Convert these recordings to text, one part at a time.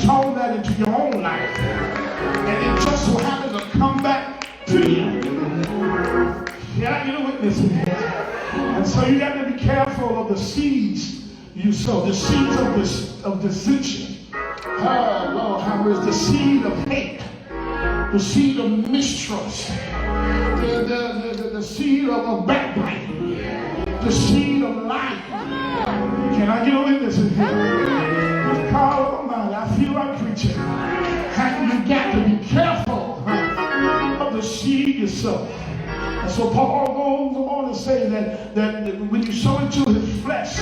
install that into your own life. And it just so happens to come back to you. Yeah, you're a witness in here. And so you got to be careful of the seeds you sow, the seeds of dissension. Oh, Lord, how is the seed of hate, the seed of mistrust, the seed of backbiting, the seed of lying. Can I get a witness in here? God Almighty, I feel like preaching. You got to be careful of the seed you sow. And so Paul goes on to say that when you sow into his flesh,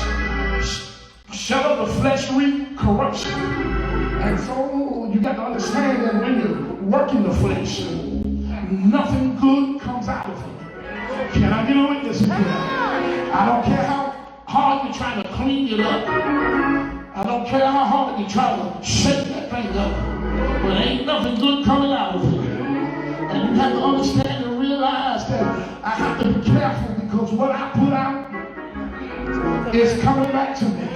shut up the flesh reap corruption. And so you got to understand that when you're working the flesh, nothing good comes out of it. Can I get a witness here? I don't care how hard you're trying to clean it up. I don't care how hard you try to shake that thing up. But ain't nothing good coming out of it. And you have to understand and realize that I have to be careful because what I put out is coming back to me.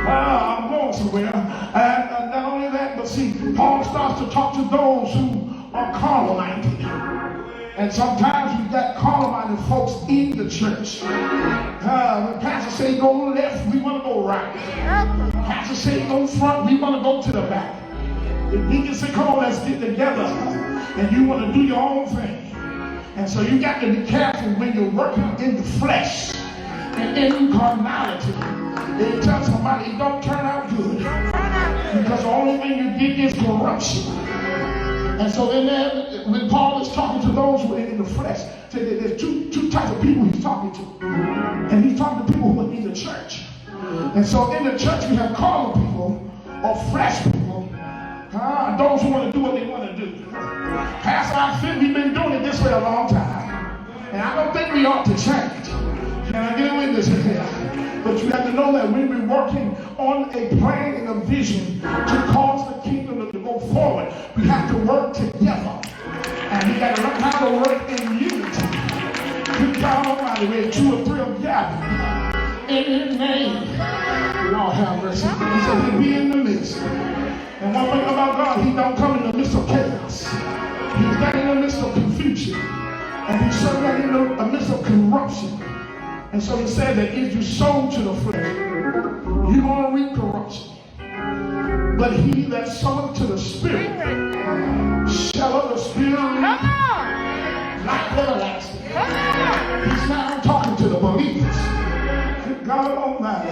I'm going somewhere. And not only that, but see, Paul starts to talk to those who are carnal-minded. And sometimes we've got carnal-minded folks in the church. When pastor say go left, we want to go right. Pastor say go front, we want to go to the back. The deacon say, come on, let's get together. And you want to do your own thing. And so you got to be careful when you're working in the flesh and in carnality. They tell somebody it don't turn out good because the only thing you get is corruption. And so then when Paul is talking to those who are in the flesh, there's two types of people he's talking to. And he's talking to people who are in the church. And so in the church we have carnal people or flesh people, those who want to do what they want to do. Pastor, I think we've been doing it this way a long time. And I don't think we ought to change. Can I get a witness here? But you have to know that when we're working on a plan and a vision to cause the kingdom to go forward, we have to work together. And we got to learn how to work in unity. Good God Almighty, where 2 or 3 are gathered in his name. Lord have mercy. He said he'll be in the midst. And one thing about God, he don't come in the midst of chaos. He's not in the midst of confusion. And he's certainly in the midst of corruption. And so he said that if you sow to the flesh, you're going to reap corruption. But he that soweth to the spirit shall of the spirit reap life everlasting. He's now talking to the believers. Good God Almighty.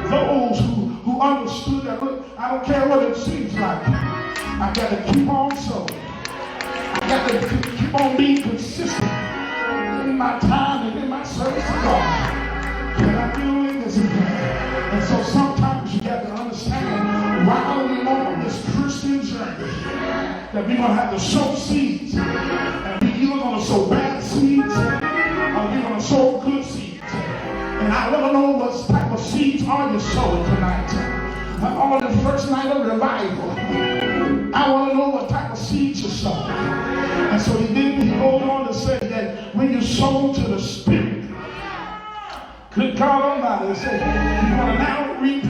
Those who understood that, look, I don't care what it seems like. I got to keep on sowing. I got to keep on being consistent in my time and in my service to God. Can I do this again? And so sometimes you got to understand while we're on this Christian journey that we're going to have to sow seeds. And we're either going to sow bad seeds or we're going to sow good seeds. And I want to know what type of seeds are you sowing tonight. On the first night of revival, I want to know what type of seeds you sow. And so he goes on to say that when you sow to the spirit, good God Almighty, he said, you're going to now reap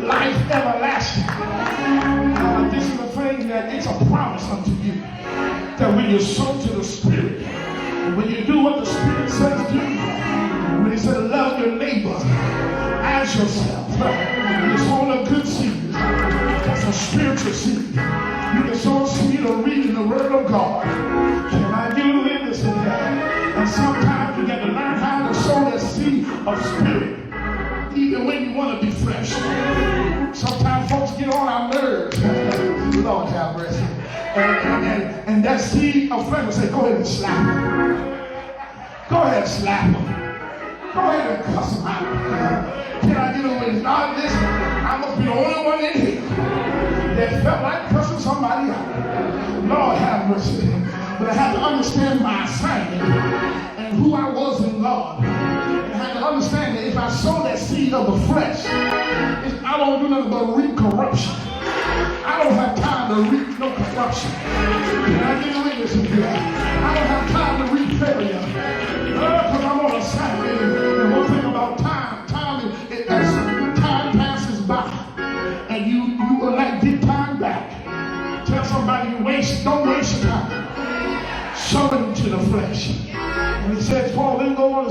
life everlasting. This is the thing that it's a promise unto you, that when you sow to the spirit, when you do what the spirit says do, when he said love your neighbor as yourself, you sow a good seed. That's a spiritual seed. You can sow a seed of reading the word of God. Can I give you witness in that? And sometimes you got to learn how to sow that seed of spirit, even when you want to be fresh. Sometimes folks get on our nerves. Lord have mercy. And that seed of flesh will say, go ahead and slap him. Go ahead and slap him. Go ahead and cuss him out. Can I get away? God, listen, I must be the only one in here that felt like cussing somebody out. Lord have mercy. But I had to understand my assignment and who I was in God. And I had to understand that if I sow that seed of the flesh, I don't do nothing but reap corruption. I don't have time to reap no corruption. Can I get a witness in here? I don't have time to reap failure. Because I'm on assignment. And one thing about time, as time passes by,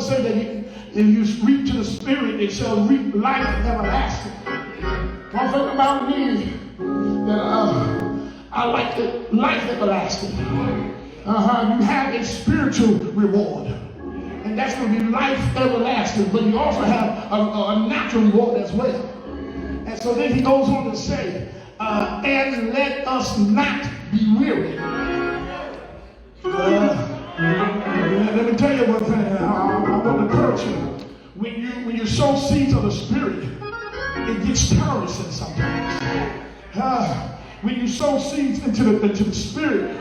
say that if you reap to the Spirit, it shall reap life everlasting. One thing about me, that I like it, life everlasting. You have a spiritual reward, and that's going to be life everlasting, but you also have a natural reward as well. And so then he goes on to say, and let us not be weary. Let me tell you one thing. I want to encourage you. When you sow seeds of the Spirit, it gets terrorism sometimes. When you sow seeds into the Spirit,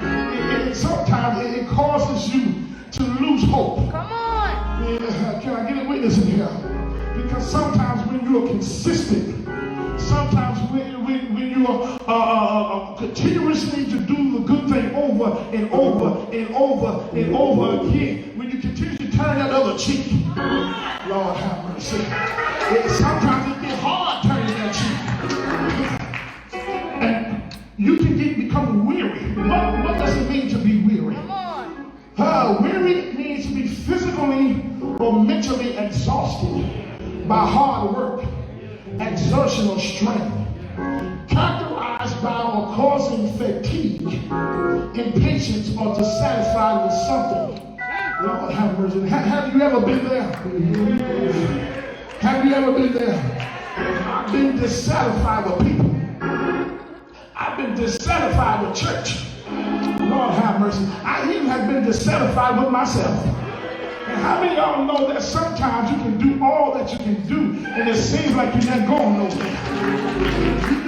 sometimes it causes you to lose hope. Come on. Can I get a witness in here? Because sometimes when you are consistent, sometimes when you are continuously to do the good thing over and over and over and over again, when you continue to turn that other cheek, Lord have mercy. Sometimes it gets hard turning that cheek. And you can become weary. What does it mean to be weary? Weary means to be physically or mentally exhausted by hard work, exertional strength, characterized by or causing fatigue, impatience, or dissatisfied with something. Lord have mercy. Have you ever been there? Have you ever been there? I've been dissatisfied with people. I've been dissatisfied with church. Lord have mercy. I even have been dissatisfied with myself. And how many of y'all know that sometimes you can do all that you can do, and it seems like you're not going nowhere?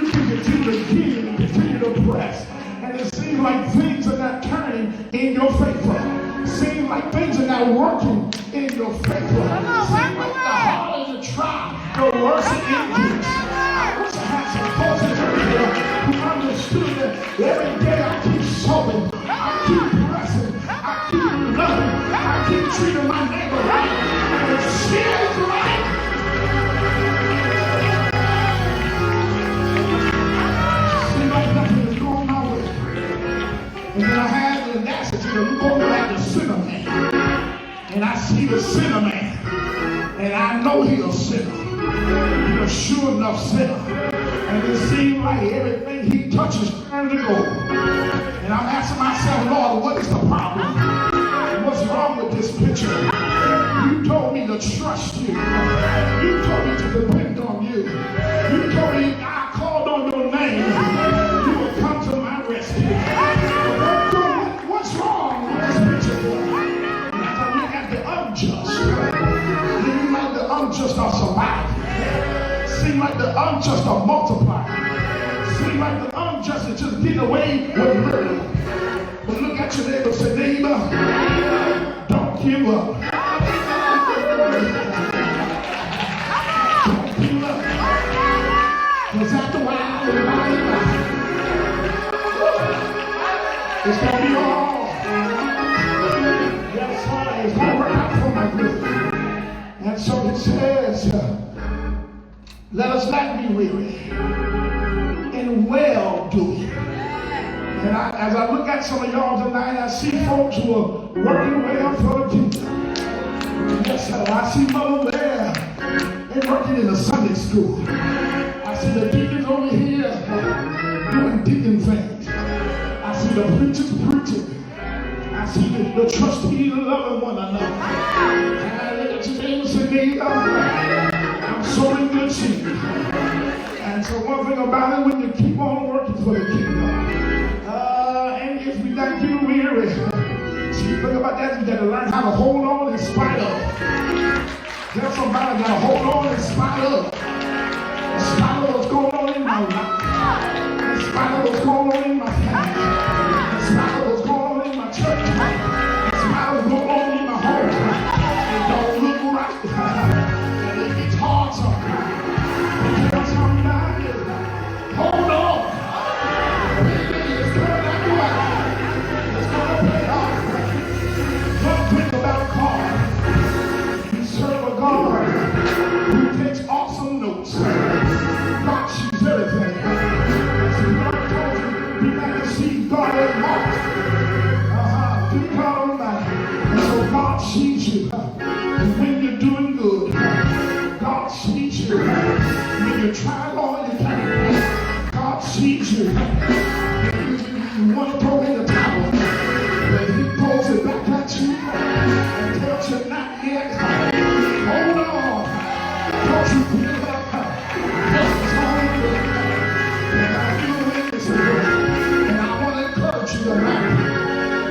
You can continue to give and continue to press, and it seems like things are not turning in your favor. It seems like things are not working in your favor. It seems like the harder you try, the worse it gets. I wish I had some folks in here who understood that every day I keep sowing, I keep pressing, I keep loving, I keep treating my neighbor right, and it feels right. Seems like nothing is going my way. And then I had the audacity to look over at the sinner man. And I see the sinner man. And I know he's a sinner. He's a sure enough sinner. And it seems like everything he touches turns to gold. And I'm asking myself, Lord, what is the problem? What's wrong with this picture? You told me to trust you. You told me to depend on you. You told me I called on your name. You would come to my rescue. What's wrong with this picture? As I look at the unjust, seem like the unjust are surviving. Seem like the unjust are multiplying. Seem like the unjust are just getting away with murder. But look at your neighbor and say, neighbor, don't give up. Don't give up. Because after a while, it's going to be all. Yes, sir. It's going to work out for my good. And so it says, let us not be weary in well doing. And as I look at some of y'all tonight, I see folks who are working well for the kingdom. Yes, sir. I see Mother there and working in the Sunday school. I see the deacons over here doing deacon things. I see the preachers preaching. I see the trustees loving one another. And I look at your neighbor and say, neighbor, I'm sowing good seed. And so one thing about it, when you keep on working for the kingdom, and if we got to get weary, see, think about that, you got to learn how to hold on in spite of. Tell somebody, got to hold on in spite of. In spite of what's going on in my life. In spite of what's going on in my family. In spite of what's going on in my church. In spite of what's going on in my home. It don't look right. And it gets hard sometimes. Tell somebody, hold on. It's going to pay off. Don't think about God. You serve a God who takes awesome notes. God sees everything. So God told you, be like the seed God you. You want to throw in the towel, but he pulls it back at you and tells you not yet. Hold on. Don't you give up. It's all good. And I do witness it. And I want to encourage you tonight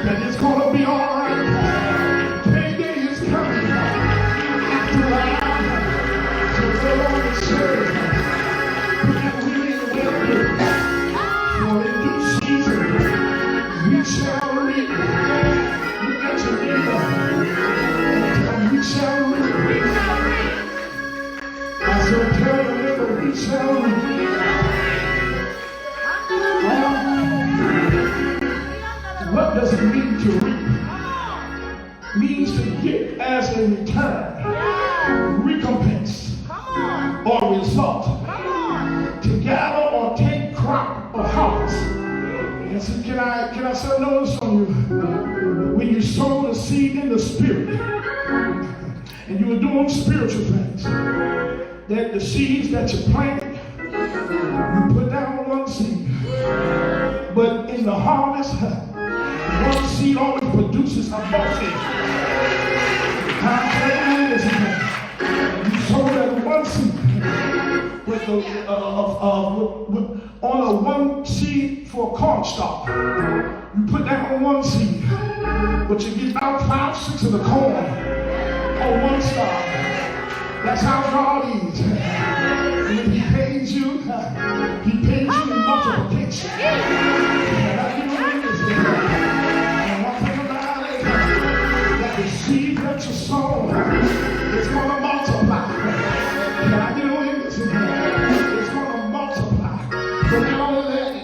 that it's going to be all right. Payday is coming. After a while, so go on and serve. Put that really in the will. For in due season, we shall reap. Look at your neighbor. And we shall reap. I said, tell the neighbor, we shall reap. Well, what does it mean to reap? It means to get as a return, recompense, or result. To gather or take crop or harvest. And so can I say notice on you? When you sow the seed in the spirit, and you were doing spiritual things, that the seeds that you planted, you put down one seed. But in the harvest, one seed always produces a multitude. You sow that one seed. With on a one seed for corn stalk. You put that on one seed, but you get about 5-6 of the corn on one stalk. That's how God is. When he pays you in multiplication. And one thing about it, that the seed that you sow is going to multiply. Can I get on this? It's going to multiply. But not only that,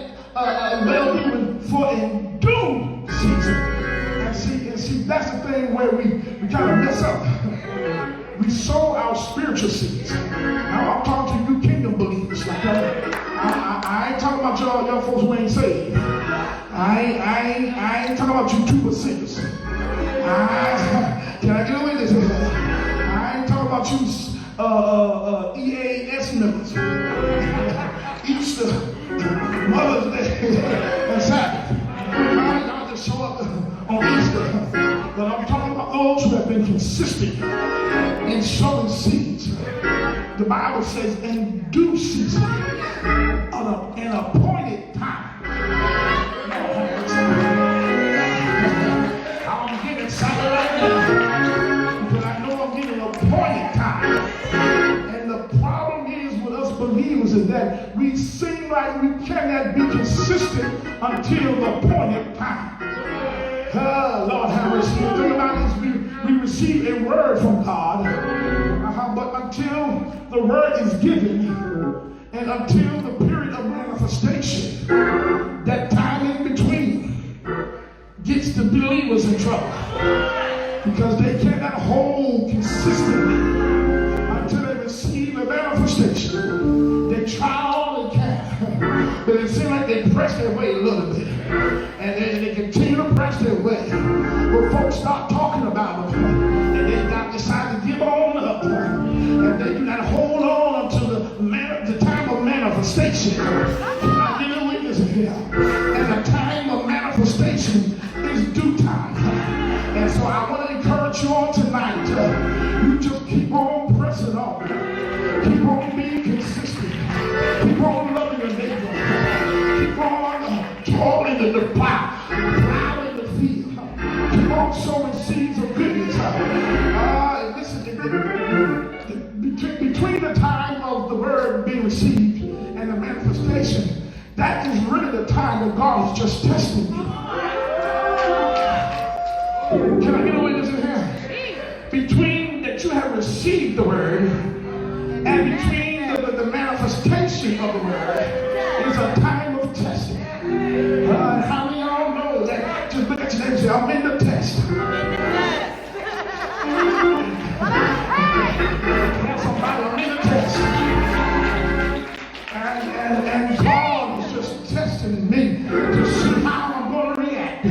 well even for in due season. And see, that's the thing where we kind of mess up. We sow our spiritual seeds. Now I'm talking to you kingdom believers. Like that. I ain't talking about y'all folks who ain't saved. I ain't talking about you 2%ers. Can I get away with this? I ain't talking about you EAS members. Easter, Mother's Day, and Sabbath. Y'all just show up on Easter. But I'm talking about those who have been consistent in sowing seeds. The Bible says in due season, an appointed time. I'm getting excited right now because I know I'm getting an appointed time. And the problem is with us believers is that we seem like we cannot be consistent until the appointed time. Lord have mercy. The thing about it is we receive a word from God, but until the word is given and until the period of manifestation, that time in between gets the believers in trouble because they cannot hold consistently until they receive a manifestation. They try all they can, but it seems like they press their way a little bit. And they continue to press their way. But folks start talking about them, and they decide to give on up. And they do not hold on until the time of manifestation. I get a witness here. And the time of manifestation is due time. And so I want to encourage you all tonight. You just keep on pressing on. Keep on being consistent. Keep on loving your neighbor. Keep on toiling in the plow in the field. Keep on sowing seeds of goodness. Listen, between the time of the word being received and the manifestation, that is really the time that God is just testing you. Can I get a witness in here? Between that you have received the word and between the manifestation of the word is a time of testing. How many of y'all know that? Just look at your neighbor and say, I'm in the test. Tell somebody, I'm in the test. And God is just testing me to see how I'm going to react.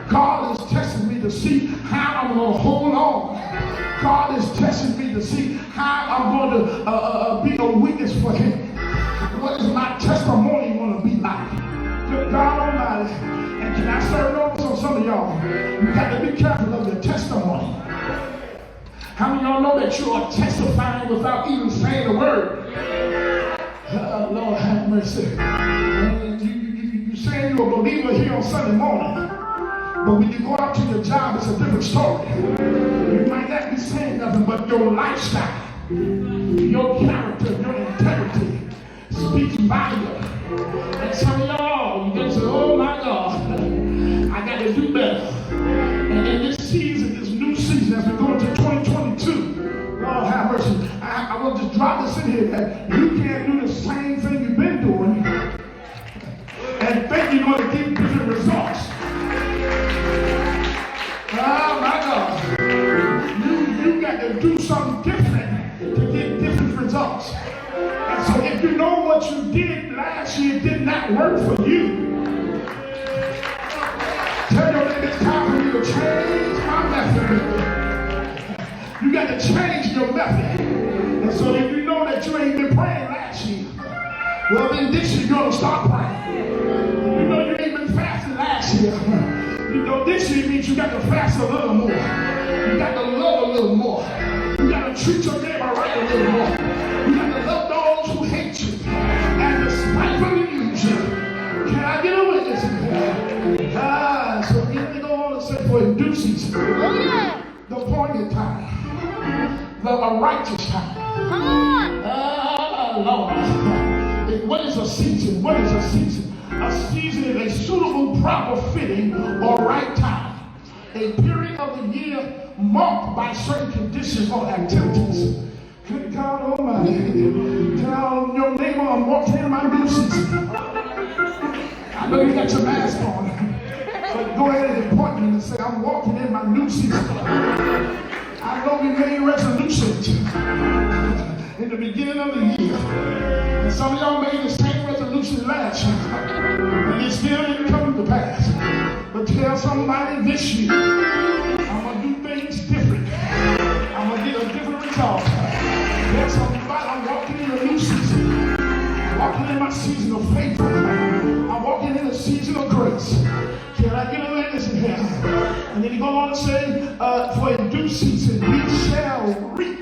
God is testing me to see how I'm going to hold on. God is testing me to see how I'm going to be a witness for him. What is my testimony going to be like? y'all, you got to be careful of your testimony. How many of y'all know that you are testifying without even saying a word? Lord have mercy. And you saying you're a believer here on Sunday morning, but when you go out to your job, it's a different story. You might not be saying nothing, but your lifestyle, your character, your integrity speaks volume. And some of y'all, you can say, oh my God, I got to do better. And in this season, this new season, as we go into 2022, Lord have mercy, I will just drop this in here that you can't do the same thing you've been doing and think you're going to get different results. Oh my God. You got to do something different to get different results. And so if you know what you did last year did not work for you, tell your neighbor it's time for me to change my method. You got to change your method. And so if you know that you ain't been praying last year, well then this year you're going to start praying. You know you ain't been fasting last year. You know this year means you got to fast a little more. You got to love a little more. You got to treat your neighbor right a little more. You got to love those who hate you and despitefully use you. Can I get a witness in here? So let me go on and say for in due season, the appointed time, the righteous time. Come on. Lord, what is a season? What is a season? A season is a suitable, proper fitting, or right time. A period of the year marked by certain conditions or activities. Good God Almighty. Tell your neighbor I'm walking in my new season. I know you got your mask on, but go ahead and point me and say I'm walking in my new season. I know we made resolutions in the beginning of the year. And some of y'all made the same resolution last year. And it still didn't come to pass. But tell somebody this year, I'm going to do things different. I'm going to get a different result. Tell somebody I'm walking in a new season. I'm walking in my season of faith. I'm walking in a season of grace. Can I get a witness in here? And then he goes on to say, for in due season we shall reap.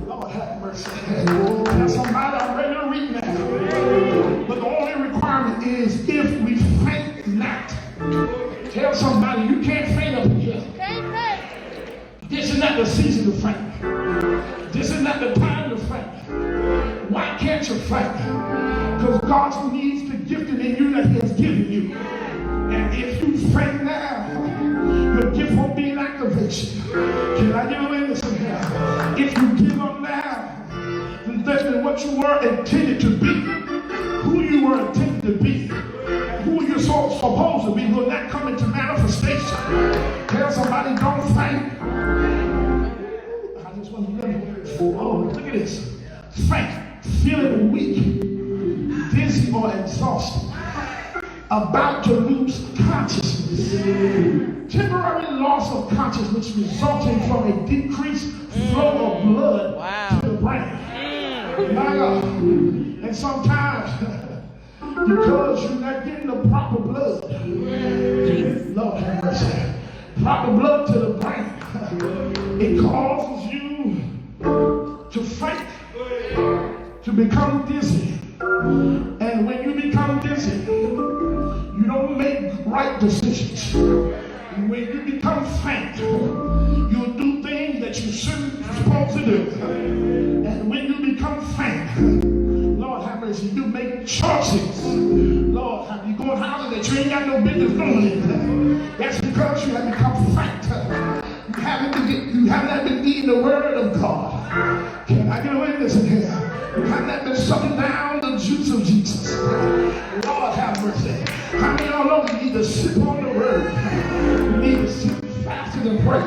Lord have mercy. Now somebody I'm ready to reap now. But the only requirement is if we faint not. Tell somebody you can't faint up here. This is not the season to faint. This is not the time to faint. Why can't you faint? Because God needs the gifting in you that He has given you. And if you faint now, your gift won't be an activation. Can I get a witness in here? If you give up now, then what you were intended to be, who you were intended to be, who you're supposed to be will not come into manifestation. Tell somebody don't faint. I just want to let you. Oh, look at this. Faint, feeling weak, dizzy or exhausted, about to lose consciousness. Temporary loss of consciousness resulting from a decreased flow of blood to the brain. My God. And sometimes, because you're not getting the proper blood, Lord have mercy, proper blood to the brain, it causes you to faint, to become dizzy. And when you become dizzy, you don't make right decisions. When you become faint, you'll do things that you shouldn't be supposed to do. And when you become faint, Lord have mercy, you make choices. Lord, have you going houses that you ain't got no business going in? That's because you have become faint. You haven't been eating the word of God. Can I get a witness in here? You haven't been sucking down the juice of Jesus. Lord have mercy. How many of y'all know you need to sip on the word? You need to sit fasted and pray.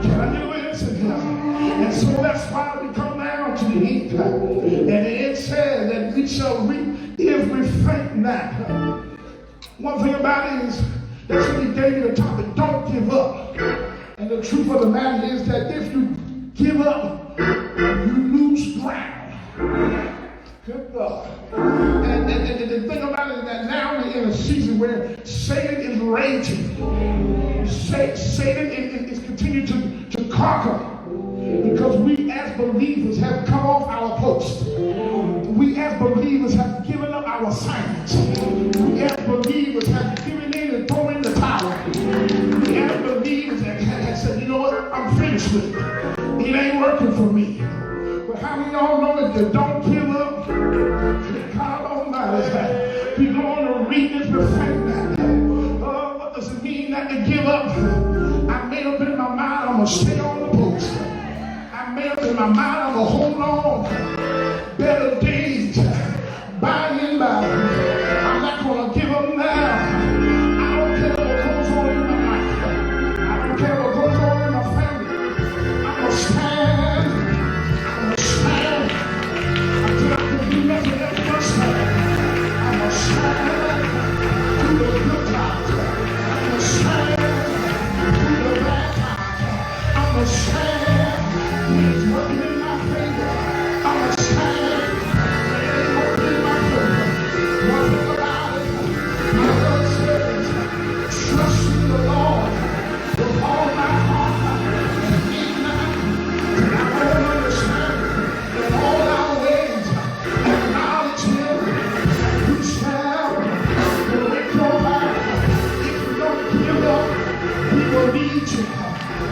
Can I get a witness in here? And so that's why we come down to the end. And it says that we shall reap if we faint not. One thing about it is, that's when he gave me the topic, don't give up. And the truth of the matter is that if you give up, you lose ground. Good God. And the thing about it is that now we're in a season where Satan is raging. Satan is continuing to conquer because we as believers have come off our post. We as believers have given up our assignments. We as believers have given in and thrown in the towel. We as believers have said, you know what, I'm finished with it. It ain't working for me. But how many of y'all know if you don't give up, God Almighty, we're going to read this perfect that. What does it mean not to give up? I made up in my mind I'm going to stay on the post. I made up in my mind I'm going to hold on. Better days by and by. I'm not going to give up now. I don't care what goes on in my life. I don't care what goes on in my family. I'm going to stand. I'm going to stand until I can do nothing else but stand. I'm going to stand through the good times. I'm going to stand through the bad times. I'm going to stand when it's working in my favor. I'm going to stand when it ain't working in my favor. One thing about it, my word says, trust in the Lord with all my heart and lean not to thy own understanding. In all our ways, acknowledge him, and you shall direct your life. If you don't give up, he will lead you.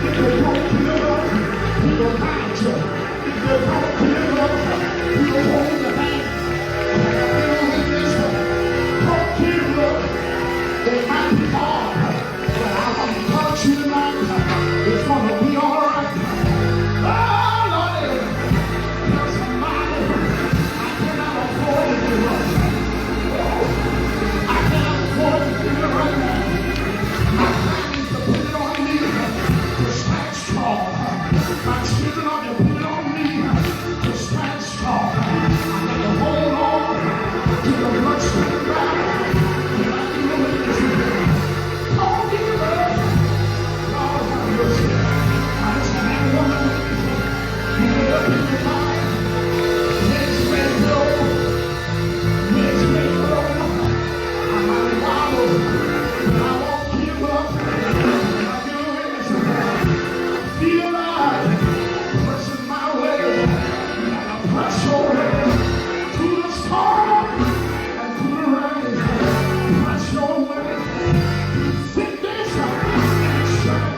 If you don't give up, he will guide you. If you don't give up, he will hold your hand. Don't give up. It might be hard, but I want to touch you tonight. It's going to be all right. Oh, Lord, there's somebody I cannot afford to give up. I cannot afford to give it right now. My time is to put it on me to stand strong. My children are to put it on me to stand strong. I'm going to hold on to the bloodstained banner. And I can know it is here. Don't give up. Lord have mercy. I just can't wonder. Give it up in your mind. Let's let it go. Let's let it go. I might wallow, but I won't give up. I do it. Feel like pressing my way. And I press your way to the storm and to the rain. Press your way to sickness and shame.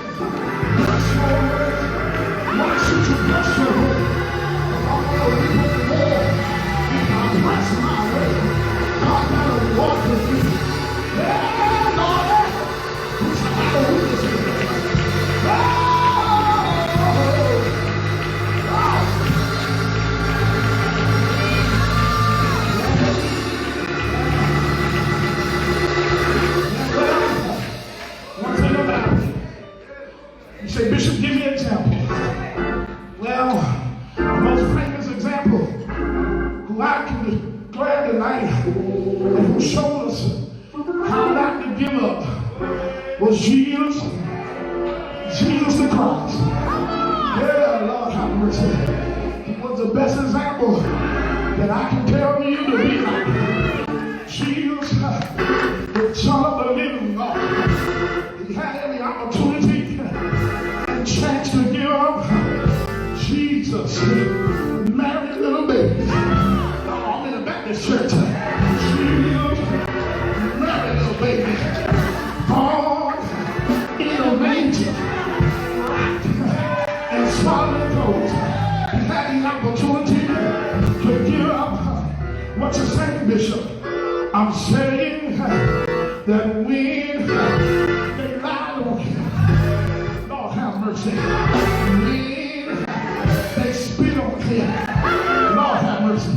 Press your way. Why should you press your way? I'm going to leave it there. If I press my way, God gotta walk with me. Yeah, Lord. Who's the matter with this here? Oh! One thing about it. You say, Bishop, give me an example. Well, the most famous example who I can declare tonight and who showed us how not to give up was Jesus the Christ. Yeah, Lord have mercy. He was the best example that I can tell you to be like. Jesus, the Son of the living God. He had every opportunity and chance to give up. Jesus married a little baby. I'm in the Baptist church. Jesus married a little baby. Born in a manger. And swallowed clothes. He had the opportunity to give up. What you saying, Bishop? I'm saying that when they lied on him, Lord have mercy. When they spit on him, Lord have mercy.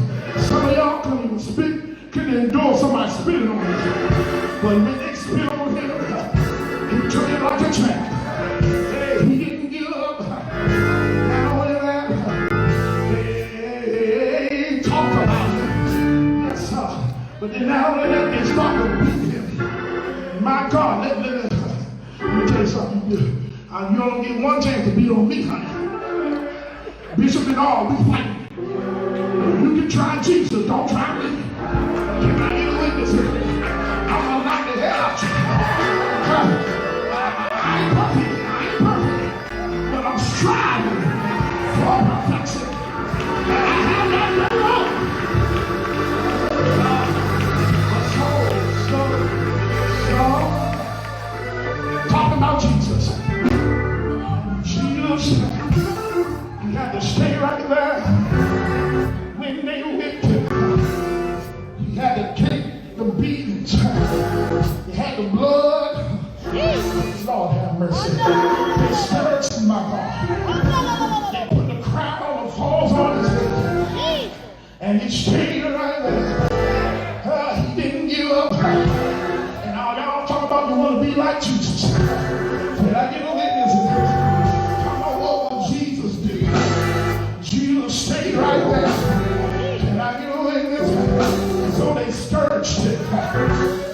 Some of y'all couldn't even spit, couldn't endure somebody spitting on him. But when they spit on him, he took it like a champ. Hey, he didn't give up. Not only that, they talked about him. Yes, sir. But then now they start to beat him. My God, let me tell you something. You don't get one chance to beat on me, honey. Bishop and all, we fight. You can try Jesus, don't try me. Can I get a witness? mercy. They scourged my God. They put the crown on the falls on his head. And he stayed right there. He didn't give up. And now y'all talk about you want to be like Jesus. Can I get a witness? Come on, what would Jesus do? Jesus stayed right there. Can I get a witness? And so they scourged him.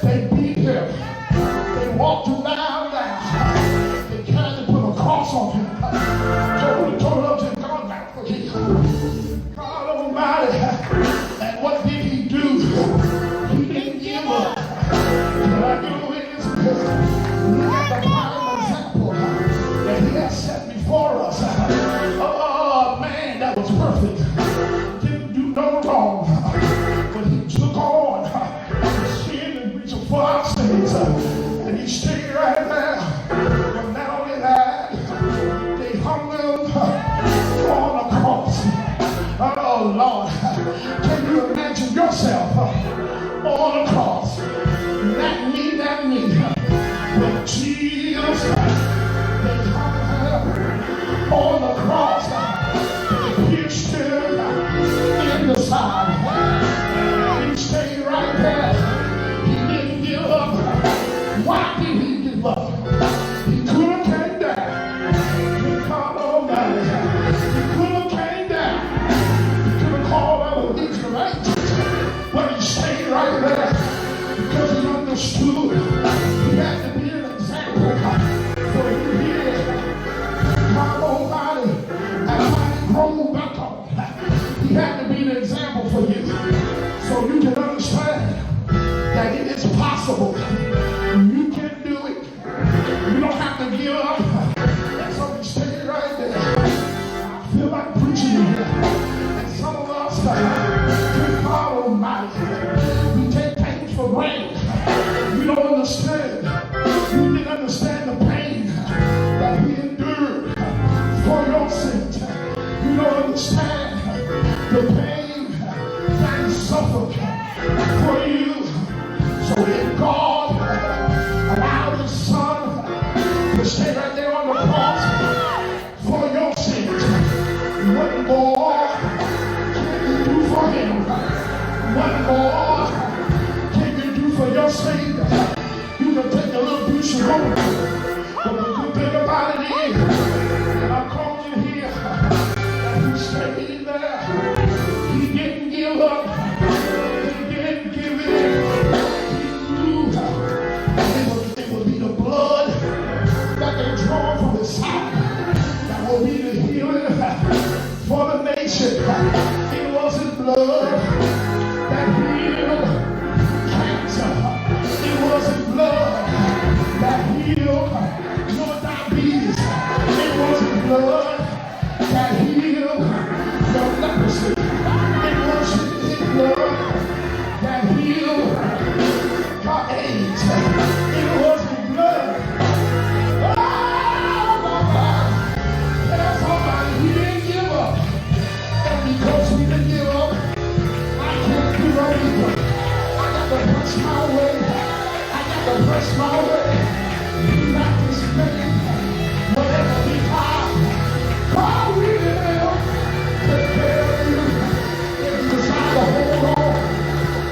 They beat him. They walked him down. They tried to put a cross on him. Told him to God back for him. God Almighty. And what did he do? He didn't give up. Can I get a witness? Look at the prime example that he has set before us. Oh, man, that was perfect. Didn't do no wrong. But he took on the sin and reached for our sins. And he stayed right there. But not only that, they hung him on a cross. Oh, Lord. Can you imagine yourself on a cross? Not me, not me. But Jesus, they hung him on the cross. They pierced him in the side. He stayed right there. He didn't give up. Why did he give up? He could have came down. He called Almighty. He could have came down. He could have called out these angels. But he stayed right there because he understood he had to be an example for you here. God Almighty, and mighty grown back on. He had to be an example for you so you can understand that it is possible. You can do it. You don't have to give up. And so we stay right there. I feel like preaching here. And some of us, God Almighty, we take things for granted. We don't understand. You didn't understand the pain that he endured for your sins. You don't understand the pain that he suffered for you. So if God allowed his son to stay right there on the cross for your sins, what more can you do for him? What more can you do for your Savior? You can take a little piece of gold, but the good thing about it is, and I called you here, that he stayed there. He didn't give up. He didn't give in. It will be the blood that they draw from his side that will be the healing for the nation. It wasn't blood that healed cancer. It wasn't blood that healed your diabetes. It wasn't blood that healed your leprosy. It wasn't his blood that healed your AIDS. It wasn't blood. Oh, my God. Tell somebody he didn't give up. And because he didn't give up, I can't give up either. I got to press my way. I got to press my way. Not this minute. Whatever we have, God will take care of you. If you decide to hold on,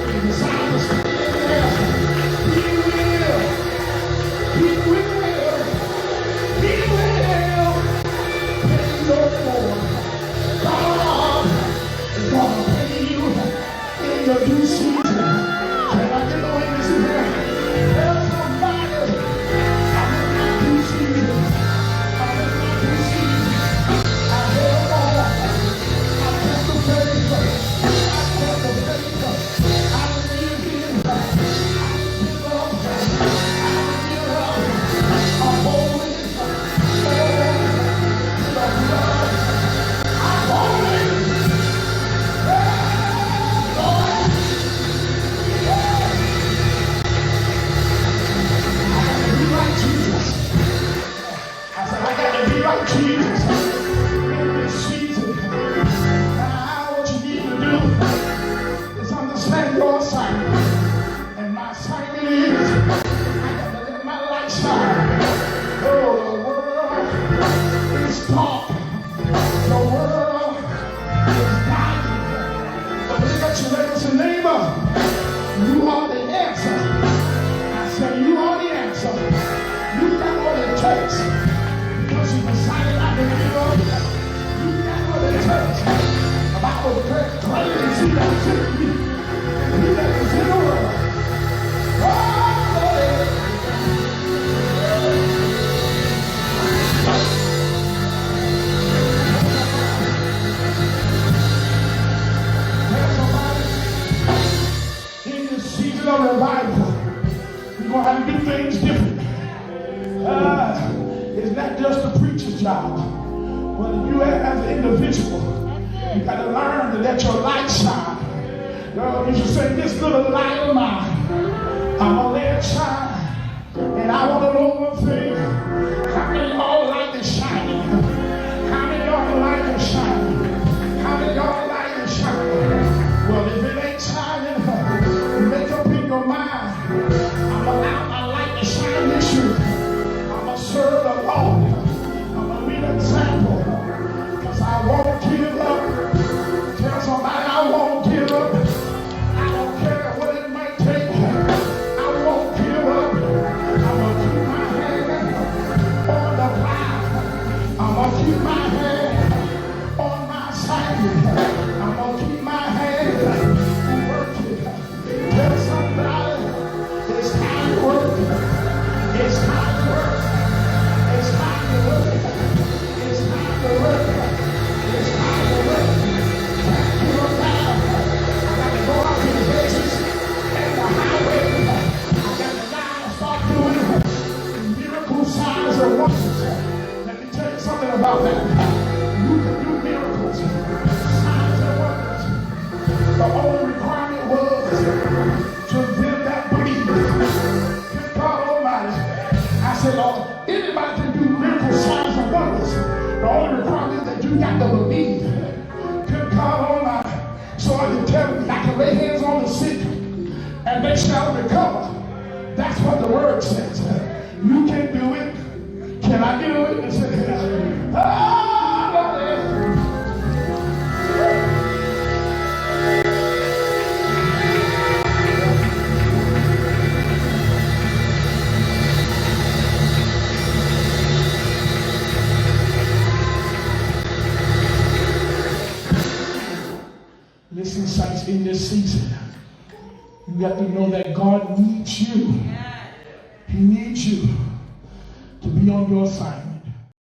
if you decide to stay there, he will. He will. He will. Pay your for. God is going to pay you in your due season. Can I get a witness in here? Tell somebody, I'm in my due season. I'm in my due season. I held on. I kept the faith. I kept the faith. I believe in. I give up. I give up. I'm holding on to the blood. I'm holding. Like Jesus in this season. Now what you need to do is understand your assignment. And my assignment is I got to let my light shine. Oh, a revival, we're going to have to do things different. It's not just the preacher's job. But you as an individual, you got to learn to let your light shine. Girl, you should say, this little light of mine, I'm going to let it shine. And I want to know one thing. How many of y'all light is shining? How many of y'all light is shining? How many of y'all light is shining? Well, if it ain't shining, make up in your mind. I'm allowed my light to shine this year. I'm going to serve the Lord. I'm going to be an example. Because I won't give up. Tell somebody I won't give up. I don't care what it might take. I won't give up. I'm going to keep my hand on the plow. I'm going to keep my hand on my side. I'm going to keep my hand working. Tell somebody it's time to work. It's time to work. It's time to work. It's time to work. It's time to work. Can't give up now. I got to go out to the places and the highway. I got to now start doing miracle signs and wonders. Let me tell you something about that. You can do miracles, signs and wonders. The only requirement was to them that believe. Good God Almighty. I said, Lord, anybody can do miracle signs and wonders. The only requirement is that you got to believe. Good God Almighty. So I can tell you, I can lay hands on the sick and they shall recover. That's what the word says. You can do it. Can I do it? And say, listen, saints, in this season, you got to know that God needs you. He needs you to be on your assignment.